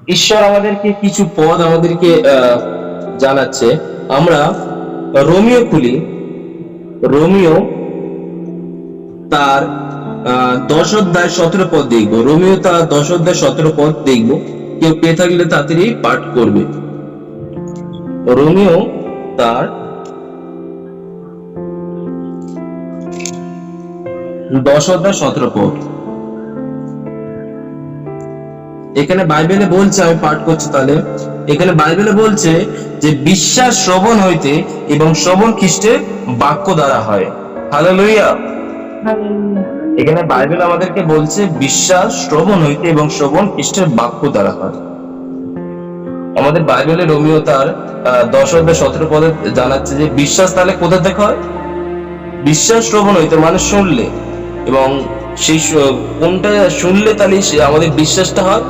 ঈশ্বর আমাদেরকে কিছু পদ আমাদেরকে জানাচ্ছে। আমরা রোমিও খুলি। রোমিও তার 10 অধ্যায় 17 পদ দেখবো। রোমিও তার 10 অধ্যায় 17 পদ দেখবো। কেউ পেয়ে থাকলে তাড়াতাড়ি পাঠ করবে। রোমিও তার 10 অধ্যায় 17 পদ। এখানে বাইবেলে বলছে, আমি পাঠ করছি তাহলে। এখানে বাইবেলে বলছে যে বিশ্বাস শ্রবণ হইতে এবং শ্রবণ খ্রিস্টের বাক্য দ্বারা হয়। হালেলুয়া। এখানে বাইবেল আমাদেরকে বলছে বিশ্বাস শ্রবণ হইতে এবং শ্রবণ খ্রিস্টের বাক্য দ্বারা হয়। আমাদের বাইবেলে রোমিও তার 10 অধ্যায় 17 পদে জানাচ্ছে যে বিশ্বাস তাহলে কোথা থেকে হয়? বিশ্বাস শ্রবণ হইতে মানে শুনলে, এবং সেই কোনটা শুনলে তাহলে আমাদের বিশ্বাসটা হয়।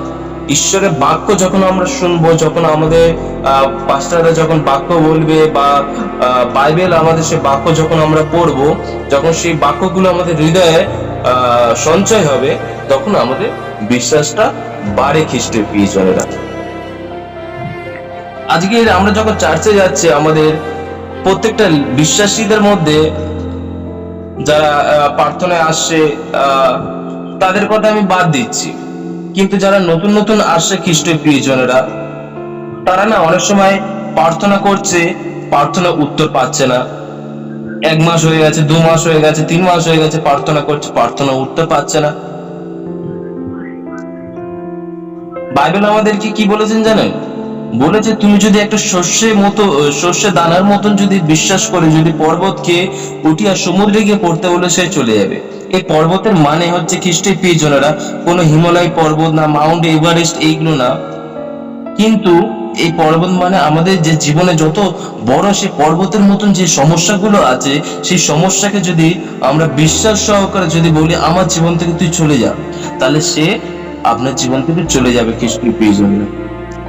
ঈশ্বরের বাক্য যখন আমরা শুনবো, যখন আমাদের পাস্টাররা যখন বাক্য বলবে বা বাইবেল আমাদের সেই বাক্য যখন আমরা পড়বো, যখন সেই বাক্যগুলো আমাদের হৃদয়ে সঞ্চয় হবে, তখন আমাদের বিশ্বাসটা বাড়ে খ্রিস্টের প্রিয়জনেরা। আজকে আমরা যখন চার্চে যাচ্ছি, আমাদের প্রত্যেকটা বিশ্বাসীদের মধ্যে যারা প্রার্থনায় আসছে তাদের কথা আমি বাদ দিচ্ছি, কিন্তু যারা নতুন নতুন আসছে খ্রিস্টের প্রিয়জনেরা, তারা না অনেক সময় প্রার্থনা করছে, প্রার্থনা উত্তর পাচ্ছে না। 1 মাস হয়ে গেছে, 2 মাস হয়ে গেছে, 3 মাস হয়ে গেছে, প্রার্থনা করছে, প্রার্থনা উত্তর পাচ্ছে না। বাইবেল আমাদেরকে কি বলেছেন জানেন? বলেছে তুমি যদি একটা শস্যে দানার মতন যদি বিশ্বাস করে, যদি পর্বতকে উঠিয়া সমুদ্রে গিয়ে পড়তে বলে, সে চলে যাবে। এই পর্বতের মানে হচ্ছে খ্রিস্টের প্রিয়জনেরা কোনো হিমালয় পর্বত না, মাউন্ট এভারেস্ট এইগুলো না, কিন্তু এই পর্বত মানে আমাদের যে জীবনে যত বড় সেই পর্বতের মতন যে সমস্যাগুলো আছে, সেই সমস্যাকে যদি আমরা বিশ্বাস সহকারে যদি বলি আমার জীবন থেকে তুই চলে যা, তাহলে সে আপনার জীবন থেকে চলে যাবে খ্রিস্টের প্রিয়জনেরা।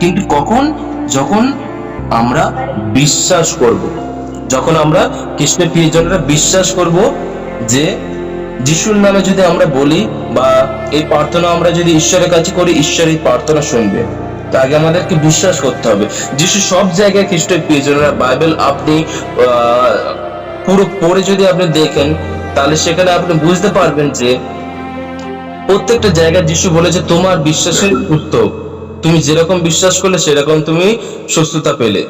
কিন্তু কখন? যখন আমরা বিশ্বাস করব, যখন আমরা খ্রিস্টের প্রিয়জনেরা বিশ্বাস করব যে যিশুর নামে যদি আমরা বলি বা এই প্রার্থনা আমরা যদি ঈশ্বরের কাছে করি, ঈশ্বর এই প্রার্থনা শুনবে। তা আগে আমাদেরকে বিশ্বাস করতে হবে। যিশু সব জায়গায় খ্রিস্টের প্রিয়জনেরা, বাইবেল আপনি পুরো পড়ে যদি আপনি দেখেন, তাহলে সেখানে আপনি বুঝতে পারবেন যে প্রত্যেকটা জায়গায় যিশু বলেছে তোমার বিশ্বাসের সুস্থ, তুমি যেরকম বিশ্বাস করলে সেরকম তুমি সুস্থতা পেলে।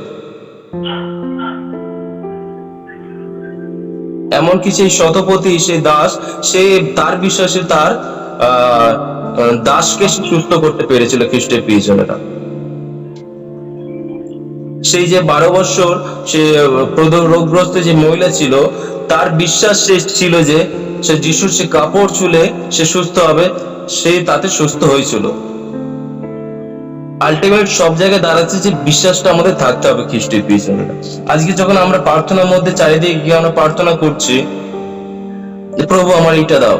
এমনকি সেই শতপতি, সেই দাস, সে তার বিশ্বাসে তার দাসকে সুস্থ করতে পেরেছিল খ্রিস্টের প্রিয়জনেরা। সেই যে 12 বছর সে রোগগ্রস্ত যে মহিলা ছিল, তার বিশ্বাস ছিল যে সে যিশুর সে কাপড় ছুলে সে সুস্থ হবে, সে তাতে সুস্থ হয়েছিল। আলটিমেট সব জায়গায় দাঁড়াচ্ছে যে বিশ্বাসটা আমাদের থাকতে হবে খ্রিস্টের পিছনে। আজকে যখন আমরা প্রার্থনার মধ্যে চারিদিকে গিয়ে আমরা প্রার্থনা করছি, প্রভু আমার এইটা দাও,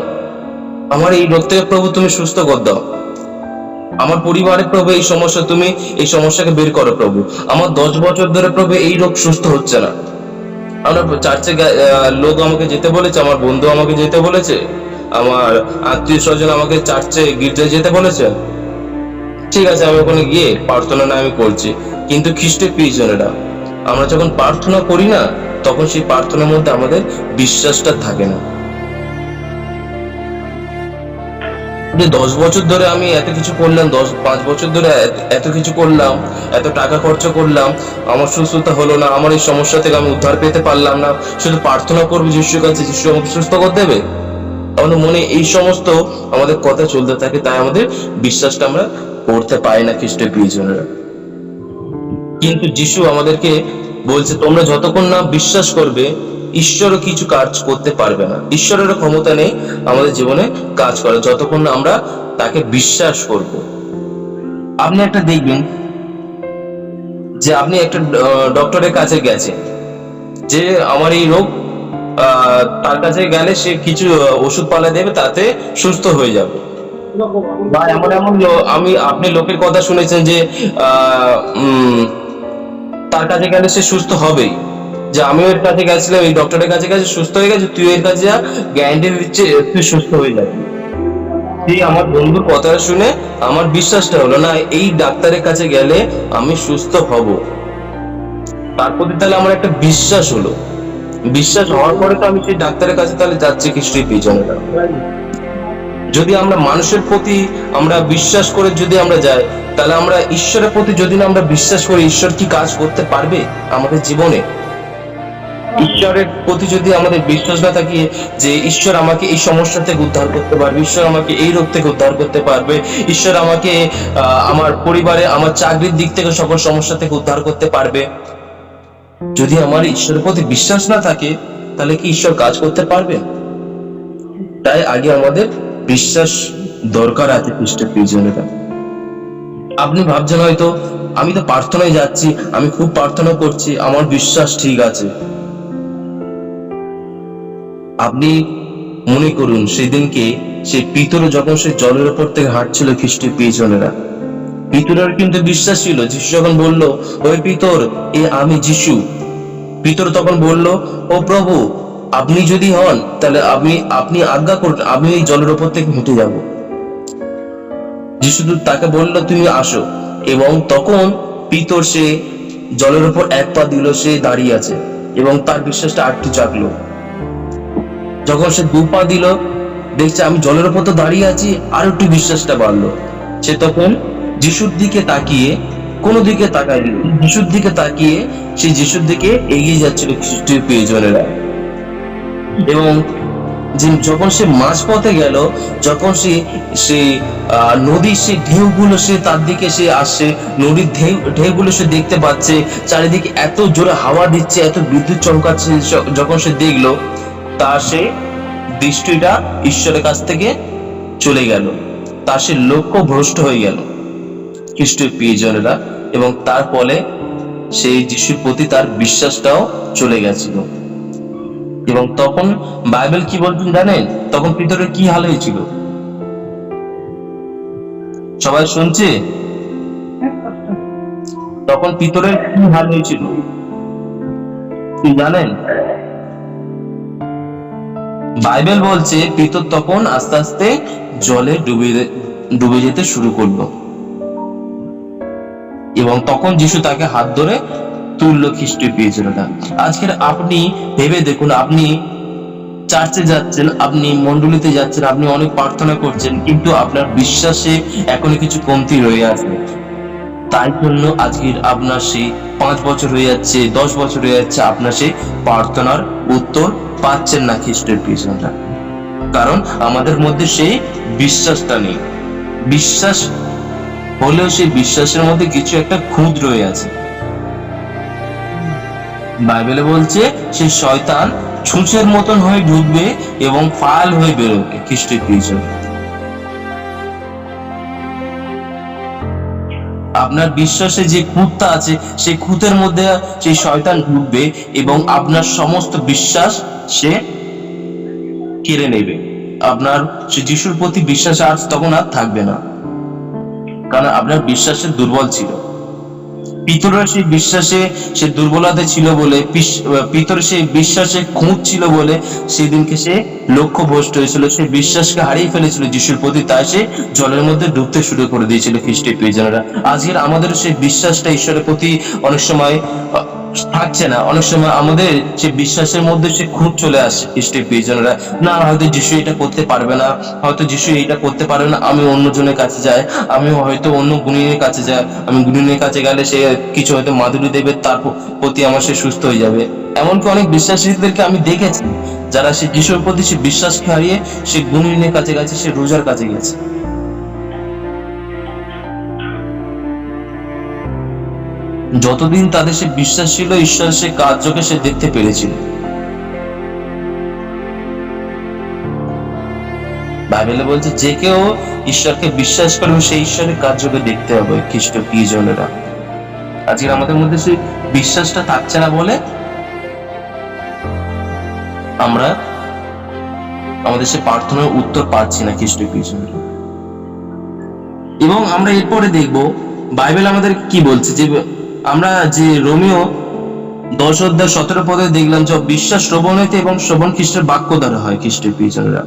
আমার এই রোগ থেকে প্রভু তুমি সুস্থ করে দাও, আমার পরিবারে প্রভু এই সমস্যা, তুমি এই সমস্যাকে বের করো প্রভু, আমার 10 বছর ধরে প্রভু এই রোগ সুস্থ হচ্ছে না। আমরা চার্চে লোক আমাকে যেতে বলেছে, আমার বন্ধু আমাকে যেতে বলেছে, আমার আত্মীয় স্বজন আমাকে চার্চে গির্জায় যেতে বলেছে, ঠিক আছে আমি ওখানে গিয়ে প্রার্থনা না আমি করছি। কিন্তু খ্রিস্টের প্রিয়জনেরা, আমরা যখন প্রার্থনা করি না, তখন সেই প্রার্থনার মধ্যে আমাদের বিশ্বাসটা থাকে না। 10 বছর ধরে আমি এত কিছু করলাম, 5 বছর ধরে এত কিছু করলাম, এত টাকা খরচা করলাম, আমার সুস্থতা হলো না, আমার এই সমস্যা থেকে আমি উদ্ধার পেতে পারলাম না, শুধু প্রার্থনা করবো যিশুর কাছে, যিশু আমাকে সুস্থ করে দেবে। আমাদের মনে এই সমস্ত আমাদের কথা চলতে থাকে, তাই আমাদের বিশ্বাসটা আমরা করতে পারি না খ্রিস্টের প্রিয়জনেরা। কিন্তু যিশু আমাদেরকে বলছে তোমরা যতক্ষণ না বিশ্বাস করবে, ঈশ্বরও কিছু কাজ করতে পারবে না, ঈশ্বরেরও ক্ষমতা নেই আমাদের জীবনে কাজ করা, যতক্ষণ না আমরা তাকে বিশ্বাস করব। আপনি একটা দেখবেন যে আপনি একটা ডক্টরের কাছে গেছেন যে আমার এই রোগ, তার কাছে গেলে সে কিছু ওষুধ পালা দেবে, তাতে সুস্থ হয়ে যাবে। বা এমন এমন আপনি লোকের কথা শুনেছেন যে আহ তার কাছে গেলে সে সুস্থ হবেই, যে আমিও এর কাছে গেছিলাম, এই ডক্টরের কাছে গেছে, সুস্থ হয়ে গেছে, তুই এর কাছে যা, গ্যারান্টি দিচ্ছে তুই সুস্থ হয়ে যাবি। সেই আমার বন্ধুর কথা শুনে আমার বিশ্বাসটা হলো না, এই ডাক্তারের কাছে গেলে আমি সুস্থ হব। তার প্রতি তাহলে আমার একটা বিশ্বাস হলো, বিশ্বাস হওয়ার পরে তো আমি সেই ডাক্তারের কাছে তাহলে যাচ্ছি খ্রিস্টের পিছনে। যদি আমরা মানুষের প্রতি আমরা বিশ্বাস করে যদি আমরা যাই, তাহলে আমরা ঈশ্বরের প্রতি যদি না আমরা বিশ্বাস করি, ঈশ্বর কি কাজ করতে পারবে আমাদের জীবনে? ঈশ্বরের প্রতি যদি আমাদের বিশ্বাস না থাকে যে ঈশ্বর আমাকে এই সমস্যা থেকে উদ্ধার করতে পারবে, ঈশ্বর আমাকে এই রোগ থেকে উদ্ধার করতে পারবে, ঈশ্বর আমাকে আমার পরিবারে আমার চাকরির দিক থেকে সকল সমস্যা থেকে উদ্ধার করতে পারবে, যদি আমার ঈশ্বরের প্রতি বিশ্বাস না থাকে, তাহলে কি ঈশ্বর কাজ করতে পারবে? তাই আগে আমাদের বিশ্বাস দরকার আছে খ্রিস্টের প্রিয়জনেরা। আপনি ভাবছেন হয়তো আমি তো প্রার্থনায় যাচ্ছি, আমি খুব প্রার্থনা করছি, আমার বিশ্বাস ঠিক আছে। আপনি মনে করুন সেদিনকে সেই পিতর যখন সে জলের উপর থেকে হাঁটছিল খ্রিস্টের প্রিয়জনেরা, পিতরের কিন্তু বিশ্বাস ছিল। যিশু যখন বলল, ওই পিতর, এ আমি যিশু, পিতর তখন বলল, ও প্রভু, আপনি যদি হন তাহলে আপনি আজ্ঞা করুন, আমি এই জলের উপর থেকে হেঁটে যাব। যিশু তাকে বলল, তুমি আসো। এবং তখন পিতর সে জলের উপর এক পা দিল, সে দাঁড়িয়ে আছে এবং তার বিশ্বাসটা আরেকটু জাগলো। যখন সে দু পা দিল, দেখছে আমি জলের উপর তো দাঁড়িয়ে আছি, আর একটু বিশ্বাসটা বাড়লো। সে তখন যিশুর দিকে তাকিয়ে, কোনো দিকে তাকায়নি, যিশুর দিকে তাকিয়ে সে যিশুর দিকে এগিয়ে যাচ্ছিল খ্রিস্টের প্রিয়জনেরা। এবং যখন সে মাঝপথে গেল, যখন সে নদীর সে ঢেউগুলো সে তার দিকে সে আসছে, নদীর ঢেউগুলো সে দেখতে পাচ্ছে, চারিদিকে এত জোরে হাওয়া দিচ্ছে, এত বিদ্যুৎ চমকাচ্ছে, যখন সে দেখলো, তার সে দৃষ্টিটা ঈশ্বরের কাছ থেকে চলে গেল, তার সে লক্ষ্য ভ্রষ্ট হয়ে গেল খ্রিস্টের প্রিয়জনেরা। এবং তার ফলে সেই যিশুর প্রতি তার বিশ্বাসটাও চলে গেছিল। এবং তখন বাইবেল কি বলছেন জানেন? তখন পিতরের কি হাল হয়েছিল? সবাই শুনছে? তখন পিতরের কি হাল হয়েছিল কি জানেন? বাইবেল বলছে পিতর তখন আস্তে আস্তে জলে ডুবে যেতে শুরু করলো। এবং তখন যিশু তাকে হাত ধরে তুললো খ্রিস্টের প্রিয়জনেরা। আজকের আপনি ভেবে দেখুন, আপনি চার্চে যাচ্ছেন, আপনি মন্ডলীতে যাচ্ছেন, আপনি অনেক প্রার্থনা করছেন, কিন্তু আপনার বিশ্বাসে এখনো কিছু কমতি রয়ে আছে। তাই জন্য আজকের আপনার সেই 5 বছর হয়ে যাচ্ছে, 10 বছর হয়ে যাচ্ছে, আপনার সেই প্রার্থনার উত্তর পাচ্ছেন না খ্রিস্টের প্রিয়জনেরা। কারণ আমাদের মধ্যে সেই বিশ্বাসটা নেই। বিশ্বাস হলেও সেই বিশ্বাসের মধ্যে কিছু একটা খুঁত রয়ে আছে। বাইবেলে বলছে সে শয়তান ছুঁচের মতন হয়ে ঢুকবে এবং ফাল হয়ে বেরোবে খ্রিস্টের প্রিয়জনেরা। আপনার বিশ্বাসে যে খুঁতটা আছে, সেই খুঁতের মধ্যে সেই শয়তান ঢুকবে এবং আপনার সমস্ত বিশ্বাস সে কেড়ে নেবে। আপনার সে যিশুর প্রতি বিশ্বাস আজ তখন আর থাকবে না, কারণ আপনার বিশ্বাসে দুর্বল ছিল। পিতরের সেই বিশ্বাসে সে দুর্বলতা ছিল বলে, পিতরের সেই বিশ্বাসে খুঁত ছিল বলে সেদিনকে সে লক্ষ্য ভ্রষ্ট হয়েছিল, সে বিশ্বাসকে হারিয়ে ফেলেছিল যিশুর প্রতি, তাই সে জলের মধ্যে ডুবতে শুরু করে দিয়েছিল খ্রিস্টের প্রিয়জনেরা। আজকের আমাদের সেই বিশ্বাসটা ঈশ্বরের প্রতি অনেক সময় থাকছে না, অনেক সময় আমাদের সেই বিশ্বাসের মধ্যে সে খুঁত চলে আসে খ্রিস্টের প্রিয়জনেরা। না, হয়তো যিশু এটা করতে পারবে না, হয়তো যিশু এটা করতে পারবে না, আমি অন্য জনের কাছে যাই, আমি হয়তো অন্য গুণীনের কাছে যাই, আমি গুণীনের কাছে গেলে সে কিছু হয়তো মাধুরী দেবে, তার প্রতি আমার সে সুস্থ হয়ে যাবে। এমনকি অনেক বিশ্বাসীদেরকে আমি দেখেছি যারা সে যিশুর প্রতি সে বিশ্বাসকে হারিয়ে সে গুণীনের কাছে গেছে, সে রোজার কাছে গেছে। যতদিন তাদের সে বিশ্বাস ছিল, ঈশ্বরের সে কার্যকে সে দেখতে পেরেছিল। বাইবেলে বলছে যে কেউ ঈশ্বরকে বিশ্বাস করবে সেই ঈশ্বরের কার্যকে দেখতে হবে খ্রিস্ট প্রিয়জনেরা। আজকে আমাদের মধ্যে সেই বিশ্বাসটা থাকছে না বলে আমরা আমাদের সে প্রার্থনার উত্তর পাচ্ছি না খ্রিস্ট প্রিয়জনেরা। এবং আমরা এরপরে দেখব বাইবেল আমাদের কি বলছে, যে আমরা যে রোমিও 10:17 দেখলাম যে বিশ্বাস শ্রবণ হইতে এবং শ্রবণ খ্রিস্টের বাক্য দ্বারা হয় খ্রিস্টের প্রিয়জনেরা।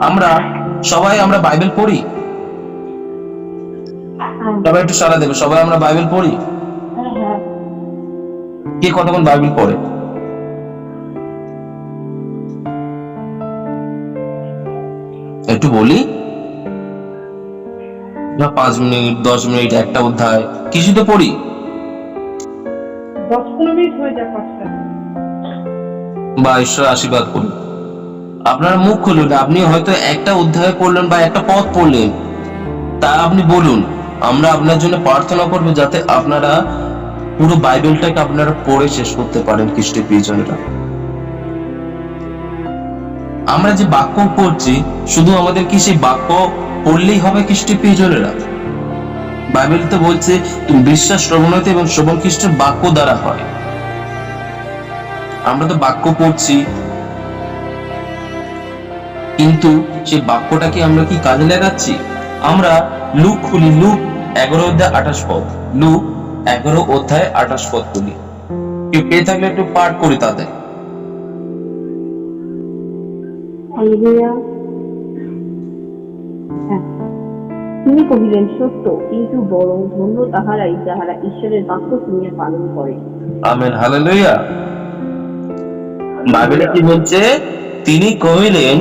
আমরা সবাই আমরা বাইবেল পড়ি? সবাই একটু সাড়া দেবে, সবাই আমরা বাইবেল পড়ি? কে কতক্ষণ বাইবেল পড়ে? একটু বলি। 5 মিনিট, 10 মিনিট, একটা অধ্যায়, কিছু তো পড়ি। 10-15 মিনিট হয়ে যায় পাঁচটা। বা ঈশ্বর আশীর্বাদ করুন। আপনার মুখ খুলুন, আপনি হয়তো একটা অধ্যায় পড়লেন বা একটা পদ পড়লেন, তা আপনি বলুন, আমরা আপনার জন্য প্রার্থনা করবো যাতে আপনারা পুরো বাইবেলটাকে আপনারা পড়ে শেষ করতে পারেন। খ্রিস্টের প্রিয়জনেরা, আমরা যে বাক্য পড়ছি, শুধু আমাদের কি সেই বাক্য পড়লেই হবে? খ্রিস্টের প্রিয়জনেরা, বাইবেল তো বলছে তুমি বিশ্বাস শ্রবণ হইতে এবং শ্রবণ খ্রিস্টের বাক্য দ্বারা হয়। আমরা তো বাক্য পড়ছি, কিন্তু সেই বাক্যটাকে আমরা কি কাজে লাগাচ্ছি? আমরা লুক খুলি, লুক 11 অধ্যায় 28 পদ, লুক 11 অধ্যায় 28 পদ খুলি। কেউ পেয়ে থাকলে একটু পাঠ করি তাদের। হালেলুয়া। তিনি কহিলেন, সত্য, কিন্তু বরং ধন্য তাহারাই যাহারা ঈশ্বরের বাক্য শুনিয়া পালন করে। Amen, hallelujah. বাইবেলে কি বলছে? তিনি কহিলেন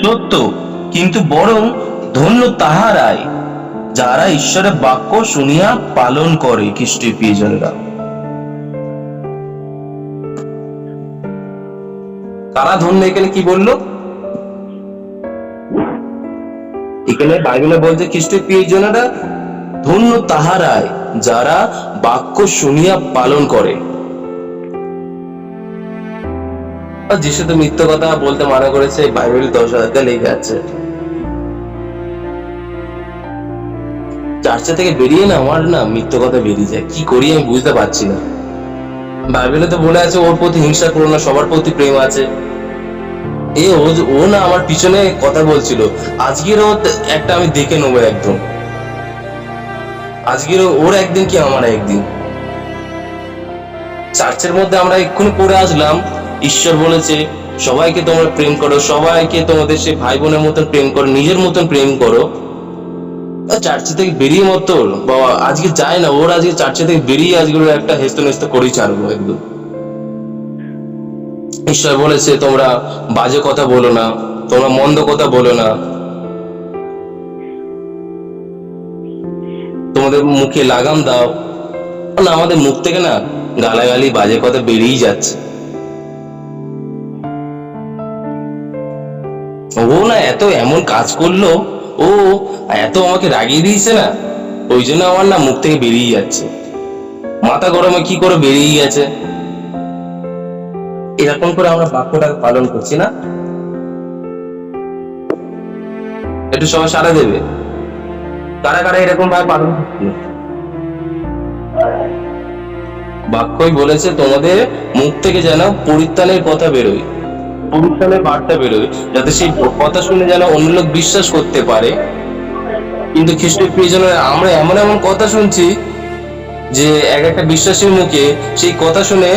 সত্য, কিন্তু বরং ধন্য তাহারাই যারা ঈশ্বরের বাক্য শুনিয়া পালন করে। খ্রিস্টের প্রিয়জনেরা, কারা ধন্য? এখানে কি বললো? এখানে বাইবেলে বলছে খ্রিস্টের প্রিয়জনেরা ধন্য তাহারাই যারা বাক্য শুনিয়া পালন করে। যিশু তো মিথ্যা কথা বলতে মানা করেছে, বাইবেল 10 অধ্যায় লেগে আছে। চার্চে থেকে বেরিয়ে না আমার না মিথ্যা কথা বেরিয়ে যায়, কি করি আমি বুঝতে পারছি না। বাইবেলে তো বলে আছে ওর প্রতি হিংসা করো না, সবার প্রতি প্রেম আছে। ও না আমার পিছনে কথা বলছিল, আজকের একটা আমি দেখে নেবো একদম। আজকের ওর একদিন কি আমার একদিন। চার্চের মধ্যে আমরা এক্ষুনি পড়ে আসলাম, ঈশ্বর বলেছে সবাইকে তোমরা প্রেম করো, সবাইকে তোমাদের সে ভাই বোনের মতন প্রেম করো, নিজের মতন প্রেম করো। চার্চে থেকে বেরিয়ে মতো বাবা আজকে যায় না, ওর আজকে চার্চে থেকে বেরিয়ে আজকে একটা হেস্ত নেস্ত করেই ছাড়বো একদম। ঈশ্বর বলেছে তোমরা বাজে কথা বলো না, তোমরা মন্দ কথা বলো না, তোমাদের মুখে লাগাম দাও না। আমাদের মুখ থেকে না গালাগালি বাজে কথা বেরিয়ে যাচ্ছে। ও না এত এমন কাজ করলো, ও এত আমাকে রাগিয়ে দিয়েছে না, ওই জন্য আমার না মুখ থেকে বেরিয়ে যাচ্ছে। মাথা গরমে কি করে বেরিয়ে গেছে। এরকম করে আমরা বাক্যটাকে পালন করছি না? একটু সবাই সাড়া দেবে, কারা কারা এরকম ভাবে পালন করছে? বাক্যই বলেছে তোমাদের মুখ থেকে যেন পরিত্রাণের কথা বেরোয়, পরিত্রাণের বার্তা বেরোয়, যাতে সেই কথা শুনে যেন অন্য লোক বিশ্বাস করতে পারে। কিন্তু খ্রিস্টের প্রিয়জনের আমরা এমন এমন কথা শুনছি যে এক একটা বিশ্বাসীর মুখে সেই কথা শুনে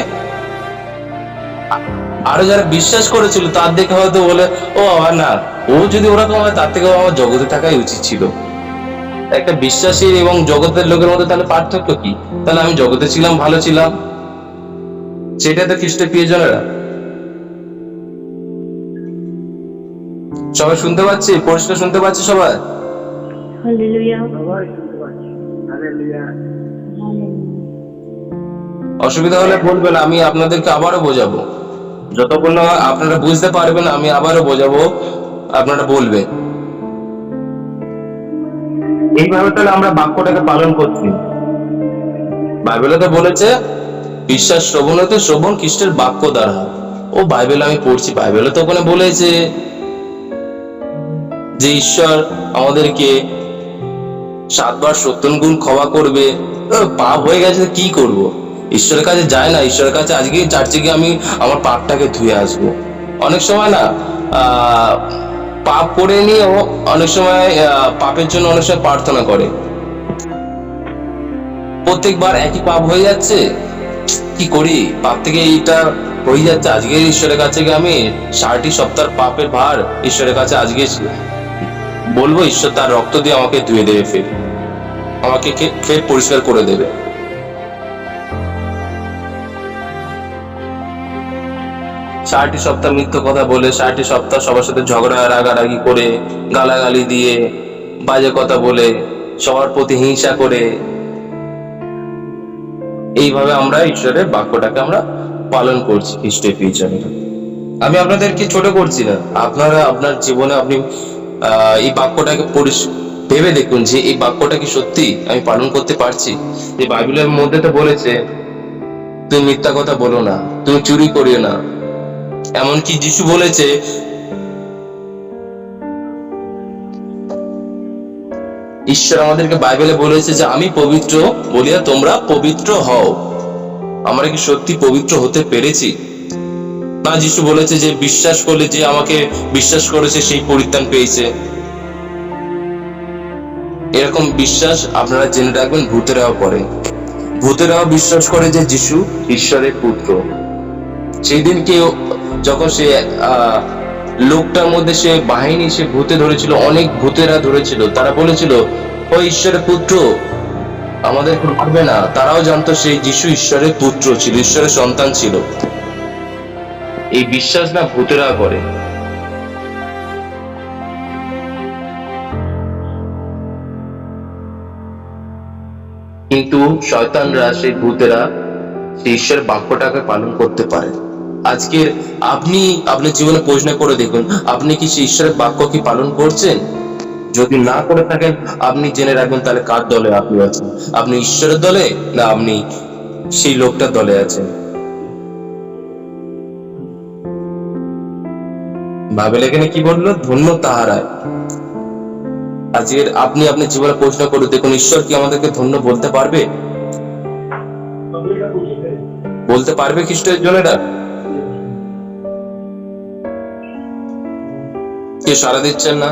আরো যারা বিশ্বাস করেছিল তার দেখে হয়তো বলে ও আবার না, ও যদি ওরকম হয় তার থেকে আমার জগতে থাকাই উচিত ছিল। একটা বিশ্বাসী এবং জগতের লোকের মধ্যে তাহলে পার্থক্য কি? তাহলে আমি জগতে ছিলাম, ভালো ছিলাম, সেটা তো খ্রিস্টের প্রিয়জনেরা। সবাই শুনতে পাচ্ছি? পরিষ্কার শুনতে পাচ্ছি সবাই? হালেলুয়া। অসুবিধা হলে বলবেন, আমি আপনাদেরকে আবারও বোঝাবো। যতক্ষণ না আপনারা বুঝতে পারবেন আমি আবারও বোঝাবো, আপনারা বলবেন। এইভাবে তাহলে আমরা বাক্যটাকে পালন করছি। বাইবেলে তো বলেছে বিশ্বাস শ্রবণ হতে শ্রবণ খ্রিস্টের বাক্য দ্বারা। ও বাইবেল আমি পড়ছি, বাইবেলে তো ওখানে বলেছে যে ঈশ্বর আমাদেরকে 7 বার 70 গুণ ক্ষমা করবে। পাপ হয়ে গেছে কি করব? ঈশ্বরের কাছে যায় না, ঈশ্বরের কাছে আজকে চার্চে গিয়ে আমি আমার পাপটাকে ধুয়ে আসবো। অনেক সময় না পাপ করে নিয়েও অনেক সময় পাপের জন্য অনেক সময় প্রার্থনা করে। প্রত্যেকবার একই পাপ হয়ে যাচ্ছে, কি করি? পাপ থেকে এইটা হয়ে যাচ্ছে, আজকে ঈশ্বরের কাছে গিয়ে আমি 60 সপ্তাহ পাপের ভার ঈশ্বরের কাছে আজকে বলবো ঈশ্বর তার রক্ত দিয়ে আমাকে ধুয়ে দেবে, ফের আমাকে ফের পরিষ্কার করে দেবে। সারাটি সপ্তাহ মিথ্যে কথা বলে, সারাটি সপ্তাহ সবার সাথে ঝগড়া রাগারাগি করে, গালাগালি দিয়ে, বাজে কথা বলে, সবার প্রতি হিংসা করে, এইভাবে আমরা ঈশ্বরের বাক্যটাকে আমরা পালন করছি খ্রিস্টের পিছনে। আমি আপনাদেরকে ছোট করছি না, আপনারা আপনার জীবনে আপনি এই বাক্যটাকে ভেবে দেখুন যে এই বাক্যটা কি সত্যি আমি পালন করতে পারছি। যে বাইবেলের মধ্যে তো বলেছে তুমি মিথ্যা কথা বলো না, তুমি চুরি করিও না। এমনকি যিশু বলেছে ঈশ্বর আমাদেরকে বাইবেলে বলেছে যে আমি পবিত্র বলিয়া তোমরা পবিত্র হও। আমরা কি সত্যি পবিত্র হতে পেরেছি? না, যিশু বলেছে যে বিশ্বাস করলে, যে আমাকে বিশ্বাস করেছে সেই পরিত্রাণ পেয়েছে। এরকম বিশ্বাস আপনারা জেনে রাখবেন ভূতেরাও করে। ভূতেরাও বিশ্বাস করে যে যিশু ঈশ্বরের পুত্র। সেই দিন কেউ যখন সে লোকটার মধ্যে সে বাহিনী সে ভূতে ধরেছিল, অনেক ভূতেরা ধরেছিল, তারা বলেছিল ও ঈশ্বরের পুত্র আমাদেরকে মারবে না। তারাও জানতো সেই যিশু ঈশ্বরের পুত্র ছিল, ঈশ্বরের সন্তান ছিল। এই বিশ্বাস না ভূতেরা করে। কিন্তু শয়তানরা, সেই ভূতেরা সেই ঈশ্বরের বাক্যটাকে পালন করতে পারে। আজকের আপনি আপনার জীবনে প্রশ্ন করে দেখুন, আপনি কি সেই ঈশ্বরের বাক্য কি পালন করছেন? যদি না করে থাকেন, আপনি জেনে রাখবেন তাহলে কার দলে আপনি আছেন। আপনি ঈশ্বরের দলে, না আপনি সেই লোকটার দলে আছেন। বাইবেল এখানে কি বললো? ধন্য তাহারাই। আজকের আপনি আপনার জীবনে প্রশ্ন করে দেখুন, ঈশ্বর কি আমাদেরকে ধন্য বলতে পারবে? বলতে পারবে খ্রিস্টের জনেরা? কে সাড়া দিচ্ছেন না?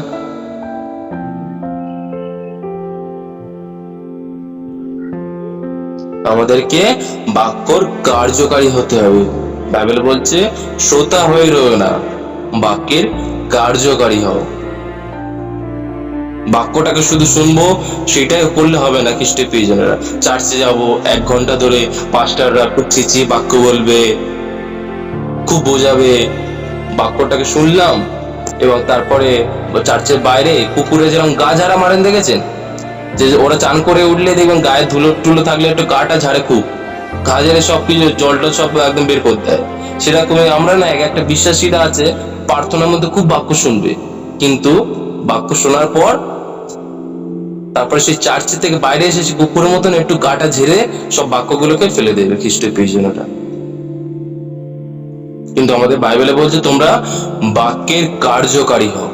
আমাদেরকে বাক্যর কার্যকারী হতে হবে। বাইবেল বলছে শ্রোতা হয়ে রয়েও না, বাক্যের কার্যকারী হও। বাক্যটাকে শুধু শুনবো সেটাই করলে হবে না খ্রিস্টের প্রিয়জনেরা। চার্চে যাব, 1 ঘন্টা ধরে পাস্টাররা খুব চেঁচিয়ে বাক্য বলবে, খুব বোঝাবে, বাক্যটাকে শুনলাম, এবং তারপরে চার্চের বাইরে কুকুরে যেরকম গা ঝাড়া মারেন দেখেছেন, যে ওরা চান করে উঠলে দেখবেন গায়ে ধুলো টুলো থাকলে একটু গাটা ঝাড়ে, খুব গা ঝাড়ে সব কিছু জলটা সব একদম বের করতে হয়। সেরকমই আমরা না একটা বিশ্বাসীরা আছে প্রার্থনার মধ্যে খুব বাক্য শুনবে, কিন্তু বাক্য শোনার পর তারপরে সেই চার্চ থেকে বাইরে এসে কুকুরের মতন একটু গাটা ঝেড়ে সব বাক্যগুলোকে ফেলে দেবে খ্রিস্টের প্রিয়জনেরা। কিন্তু আমাদের বাইবেলে বলছে তোমরা বাক্যের কার্যকারী হও।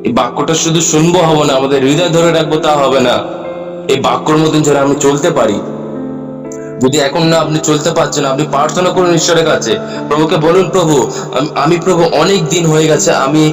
এই বাক্যটা শুধু শুনবো হবে না, আমাদের হৃদয় ধরে রাখবো তা হবে না। এই বাক্যর মতন যারা আমি চলতে পারি। যদি এখন না আপনি চলতে পারছেন, আপনি প্রার্থনা করুন ঈশ্বরের কাছে, প্রভুকে বলুন প্রভু আমি প্রভু অনেক দিন হয়ে গেছে আমি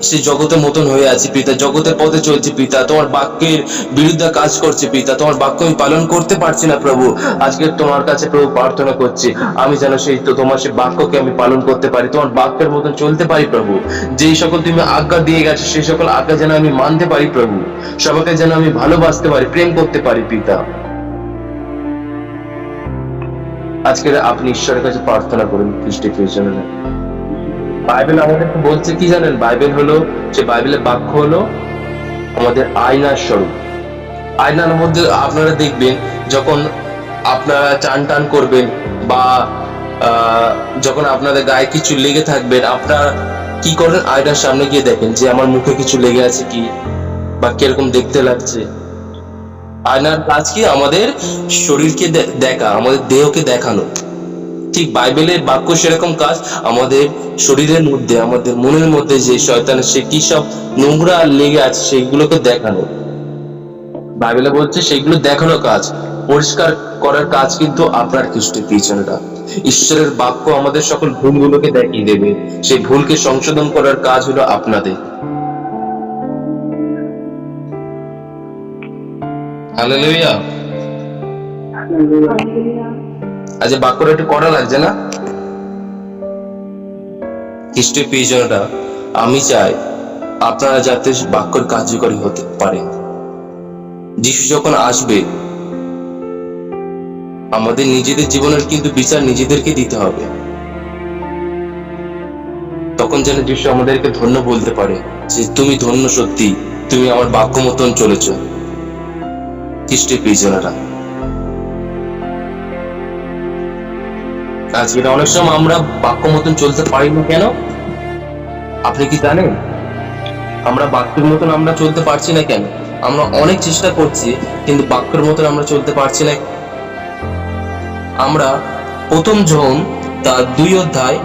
সেই জগতের মতন হয়ে আছি পিতা, জগতের পথে চলছি পিতা, তোমার বাক্যের বিরুদ্ধে কাজ করছি পিতা, তোমার বাক্য আমি পালন করতে পারছি না প্রভু। আজকে তোমার কাছে প্রভু প্রার্থনা করছি, আমি যেন সেই তোমার সেই বাক্যকে আমি পালন করতে পারি, তোমার বাক্যের মতন চলতে পারি প্রভু। যেই সকল তুমি আজ্ঞা দিয়ে গেছো সেই সকল আজ্ঞা যেন আমি মানতে পারি প্রভু, সবাইকে যেন আমি ভালোবাসতে পারি, প্রেম করতে পারি পিতা। আজকে আপনি ঈশ্বরের কাছে প্রার্থনা করুন খ্রিস্টের প্রিয়জনেরা। বাইবেল আমাদেরকে বলছে কি জানেন? বাইবেল হলো, সে বাইবেলের বাক্য হলো আমাদের আয়নার স্বরূপ। আয়নার মধ্যে আপনারা দেখবেন যখন আপনারা চান টান করবেন বা যখন আপনাদের গায়ে কিছু লেগে থাকবেন, আপনারা কি করেন? আয়নার সামনে গিয়ে দেখেন যে আমার মুখে কিছু লেগে আছে কি, বা কিরকম দেখতে লাগছে। আয়নার কাজ কি? আমাদের শরীরকে দেখা, আমাদের দেহকে দেখানো। ঠিক বাইবেলের বাক্য সেরকম কাজ, আমাদের শরীরের মধ্যে, আমাদের মনের মধ্যে যে শয়তানের সে কি সব নোংরা লেগে আছে সেইগুলোকে দেখানো। বাইবেলে বলছে সেইগুলো দেখানো কাজ, পরিষ্কার করার কাজ কিন্তু আপনার খ্রিস্টের প্রিয়জনেরা। ঈশ্বরের বাক্য আমাদের সকল ভুলগুলোকে দেখিয়ে দেবে, সেই ভুলকে সংশোধন করার কাজ হলো আপনাদের। হালেলুয়া। আজ বাক্যটা একটু কড়া লাগছে না খ্রিস্টের প্রিয়জনেরা? আমি চাই আপনারা যাতে বাক্যের কার্যকরী হতে পারেন। যিশু যখন আসবে, আমাদের নিজেদের জীবনের কিন্তু বিচার নিজেদেরকে দিতে হবে। তখন যেন যিশু আমাদেরকে ধন্য বলতে পারে যে তুমি ধন্য, সত্যি তুমি আমার বাক্য মতন চলেছ। খ্রিস্টের প্রিয়জনেরা, আজকে অনেক সময় আমরা বাক্য মতন চলতে পারি না কেন? আপনি কি জানেন আমরা বাক্যের মতন আমরা চলতে পারছি না কেন? আমরা অনেক চেষ্টা করছি কিন্তু বাক্যের মতন আমরা চলতে পারছি না। আমরা প্রথম যোহন তার 2 অধ্যায়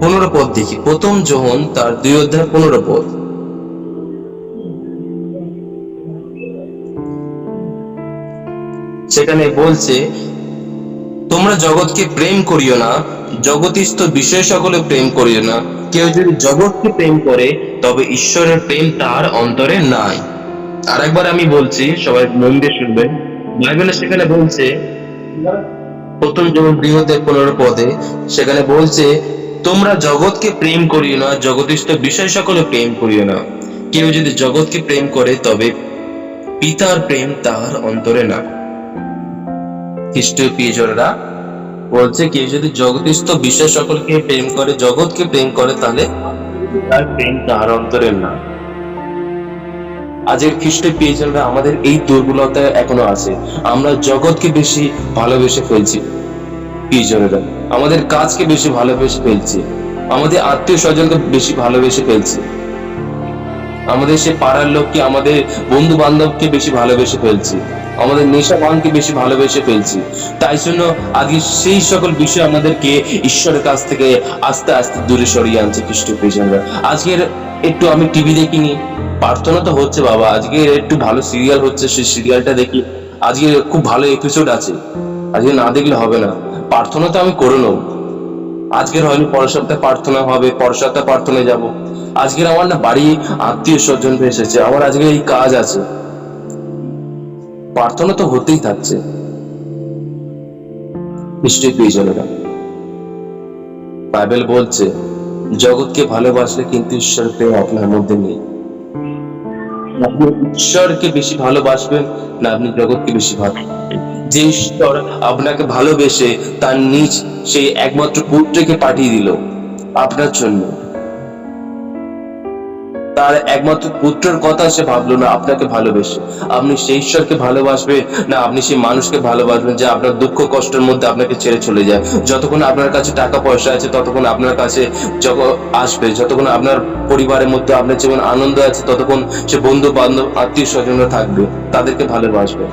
15 পদ দেখি। প্রথম যোহন তার 2 অধ্যায় 15 পদ। সেখানে বলছে, তোমরা জগৎকে প্রেম করিও না, জগতিস্থ বিষয় সকলে প্রেম করিও না। কেউ যদি জগৎকে প্রেম করে তবে ঈশ্বরের প্রেম তার অন্তরে নাই। আরেকবার আমি বলছি, সবাই মন দিয়ে শুনবেন। বাইবেলে সেখানে বলছে, প্রথম যোহন 2 অধ্যায় 15 পদে সেখানে বলছে, তোমরা জগৎকে প্রেম করিও না, জগতিস্থ বিষয় সকলে প্রেম করিও না। কেউ যদি জগৎকে প্রেম করে তবে পিতার প্রেম তার অন্তরে না। খ্রিস্টীয় প্রিয়জনেরা, বলছে কেউ যদি জগতিস্থ বিষয় সকলকে প্রেম করে, জগৎকে প্রেম করে, তাহলে তার প্রেম তার অন্তরে না। আজকের খ্রিস্টীয় প্রিয়জনেরা, আমাদের এই দুর্বলতা এখনো আছে। আমরা জগৎকে বেশি ভালোবেসে ফেলছি প্রিয়জনেরা, আমাদের কাজকে বেশি ভালোবেসে ফেলছি, আমাদের আত্মীয় স্বজনকে বেশি ভালোবেসে ফেলছি, আমাদের সে পাড়ার লোককে, আমাদের বন্ধু বান্ধবকে বেশি ভালোবেসে ফেলছি, আমাদের নেশা ভাঙকে বেশি ভালোবেসে ফেলছি। তাই জন্য আগে সেই সকল বিষয় আমাদেরকে ঈশ্বরের কাছ থেকে আস্তে আস্তে দূরে সরিয়ে আনছে খ্রিস্টীয় প্রিয়জনেরা। আজকের একটু আমি টিভি দেখিনি, প্রার্থনা তো হচ্ছে বাবা, আজকে একটু ভালো সিরিয়াল হচ্ছে, সেই সিরিয়ালটা দেখি, আজকে খুব ভালো এপিসোড আছে, আজকে না দেখলে হবে না। প্রার্থনা তো আমি করে নেব, আজকের হয়তো পরের সপ্তাহে প্রার্থনা হবে, পরের সপ্তাহে প্রার্থনায় যাব। আজকের আমার না বাড়ি আত্মীয় স্বজন এসেছে, আমার আজকে এই কাজ আছে, প্রার্থনা তো হতেই থাকছে। খ্রিস্টীয় প্রিয়জনেরা, বাইবেল বলছে জগৎকে ভালোবাসলে কিন্তু ঈশ্বর প্রেম আপনার মধ্যে নেই। আপনি ঈশ্বরকে বেশি ভালোবাসবেন না আপনি জগৎকে বেশি ভালোবাসবেন? যে ঈশ্বর আপনাকে ভালোবেসে তার নিজ সেই একমাত্র পুত্রকে পাঠিয়ে দিল আপনার জন্য, তার একমাত্র পুত্রের কথা সে ভাবলো না আপনাকে ভালোবেসে। আপনি সেই ঈশ্বরকে ভালোবাসবেন না আপনি সেই মানুষকে ভালোবাসবেন যে আপনার দুঃখ কষ্টের মধ্যে আপনাকে ছেড়ে চলে যায়? যতক্ষণ আপনার কাছে টাকা পয়সা আছে ততক্ষণ আপনার কাছে যখন আসবে, যতক্ষণ আপনার পরিবারের মধ্যে আপনার জীবন আনন্দ আছে ততক্ষণ সে বন্ধু বান্ধব আত্মীয় স্বজনরা থাকবে, তাদেরকে ভালোবাসবে।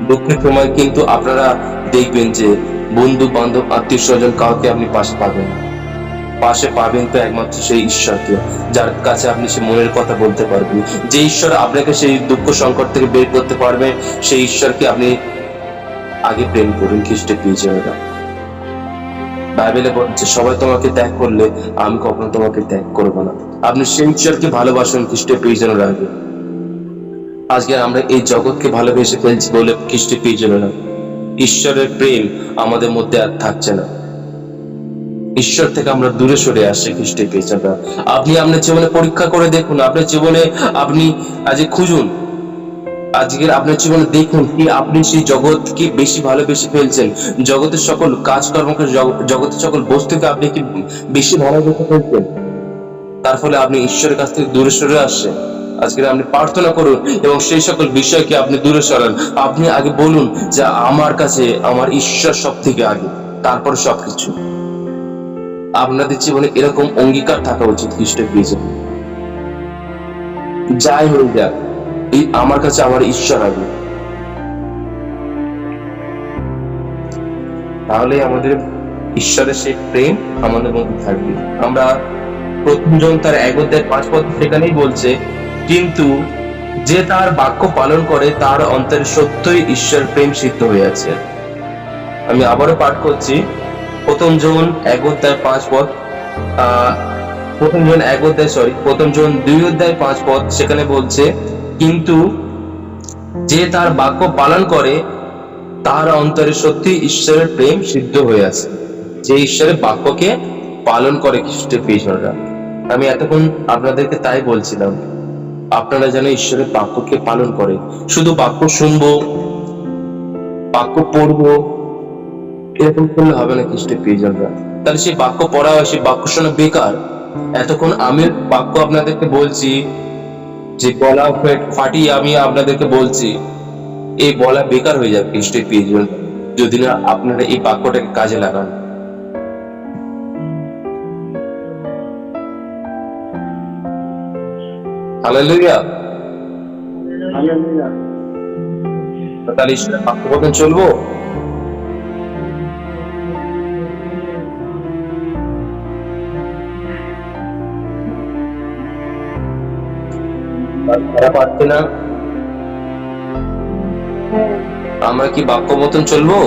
দুঃখের সময় কিন্তু আপনারা দেখবেন যে বন্ধু বান্ধব আত্মীয় স্বজন কাউকে আপনি পাশে পাবেন না। পাশে পাবেন তো একমাত্র সেই ঈশ্বরকে, যার কাছে আপনি সে মনের কথা বলতে পারবেন। যে ঈশ্বর আপনাকে সেই দুঃখ সংকট থেকে বের করতে পারবে, সেই ঈশ্বরকে আপনি আগে প্রেম করুন। খ্রিস্টের প্রিয়জনেরা, বাইবেলে বলছে সবাই তোমাকে ত্যাগ করলে আমি কখনো তোমাকে ত্যাগ করবো না। আপনি সেই ঈশ্বরকে ভালোবাসুন খ্রিস্টের প্রিয়জনেরা আগে। আজকে আমরা এই জগৎকে ভালোবেসে ফেলছি বলে খ্রিস্টের প্রিয়জনেরা ঈশ্বরের প্রেম আমাদের মধ্যে আর থাকছে না। ঈশ্বর থেকে আমরা দূরে সরে আসছি খ্রিস্টের প্রিয়জনেরা। আপনি আপনার জীবনে পরীক্ষা করে দেখুন, আপনার জীবনে আপনি আজ খুঁজুন, আজকের আপনার জীবনে দেখুন কি আপনি সেই জগৎকে বেশি ভালোবেসে ফেলছেন, জগতের সকল কাজকর্মকে, জগতের সকল বস্তুকে আপনি কি বেশি ভালোবেসে ফেলছেন? তার ফলে আপনি ঈশ্বরের কাছ থেকে দূরে সরে আসছেন। আজকে আপনি প্রার্থনা করুন এবং সেই সকল বিষয়কে আপনি দূরে সরান। আপনি আগে বলুন যে আমার কাছে আমার ঈশ্বর সব থেকে আগে, তারপর সবকিছু। আপনাদের জীবনে এরকম অঙ্গীকার থাকা উচিত খ্রিস্টের প্রিয়জন। যাই হয়ে যাক, এই আমার কাছে আমার ঈশ্বর আগে, তাহলে আমাদের ঈশ্বরের সেই প্রেম আমাদের মধ্যে থাকবে। আমরা প্রথম যোহন তার 1:5 সেখানেই বলছে, কিন্তু যে তার বাক্য পালন করে তার অন্তরে সত্যই ঈশ্বর প্রেম সিদ্ধ হয়ে আছে। আমি আবারও পাঠ করছি, প্রথম যোহন 1:5 প্রথম যোহন 2:5 সেখানে বলছে, কিন্তু যে তার বাক্য পালন করে তার অন্তরে সত্যি ঈশ্বরের প্রেম সিদ্ধ হয়ে আছে। যে ঈশ্বরের বাক্যকে পালন করে খ্রিস্টের প্রিয়জনেরা, আমি এতক্ষণ আপনাদেরকে তাই বলছিলাম, আপনারা যেন ঈশ্বরের বাক্যকে পালন করে। শুধু বাক্য শুনবো, বাক্য পড়বো, এরকম করলে হবে না খ্রিস্টের প্রিয়জনরা। তাহলে সেই বাক্য পড়া, সেই বাক্য শোনা বেকার। এতক্ষণ আমি বাক্য আপনাদেরকে বলছি, যে গলা ফাটিয়ে আমি আপনাদেরকে বলছি, এই বলা বেকার হয়ে যাবে খ্রিস্টের প্রিয়জন, যদি না আপনারা এই বাক্যটাকে কাজে লাগান। হালেলুয়া। তাহলে ঈশ্বরের বাক্য মতন চলবো। তারা পারছে না, আমরা কি বাক্য মতন চলবো?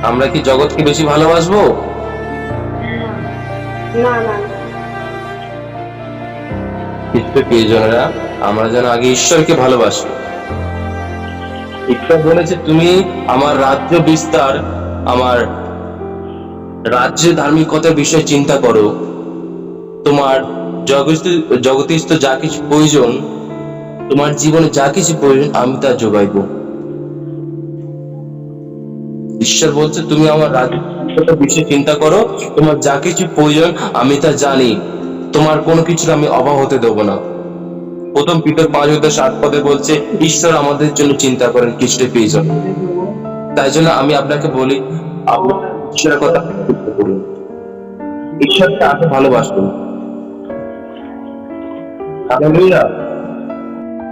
আমরা কি জগৎকে বেশি ভালোবাসবো? না না খ্রিস্টের প্রিয়জনেরা, আমরা যেন আগে ঈশ্বরকে ভালোবাসি। ঈশ্বর বলেছে, তুমি আমার রাজ্য বিস্তার, আমার রাজ্যে ধার্মিকতার বিষয়ে চিন্তা করো, তোমার জগতিস্থ যা কিছু প্রয়োজন, তোমার জীবনে যা কিছু প্রয়োজন আমি তা যোগাইব। ঈশ্বর বলছে, তুমি আমার রাজ্যের বিষয়ে চিন্তা করো, তোমার যা কিছু প্রয়োজন আমি তা জানি, তোমার কোনো কিছুর আমি অভাব হতে দেব না। প্রথম পিতর 5:7 বলছে, ঈশ্বর আমাদের জন্য চিন্তা করেন খ্রিস্টের প্রিয়জন। তাই জন্য আমি আপনাকে বলি, আপনার ঈশ্বরের কথা চিন্তা করুন, ঈশ্বরকে আগে ভালোবাসুন। হালেলুয়া।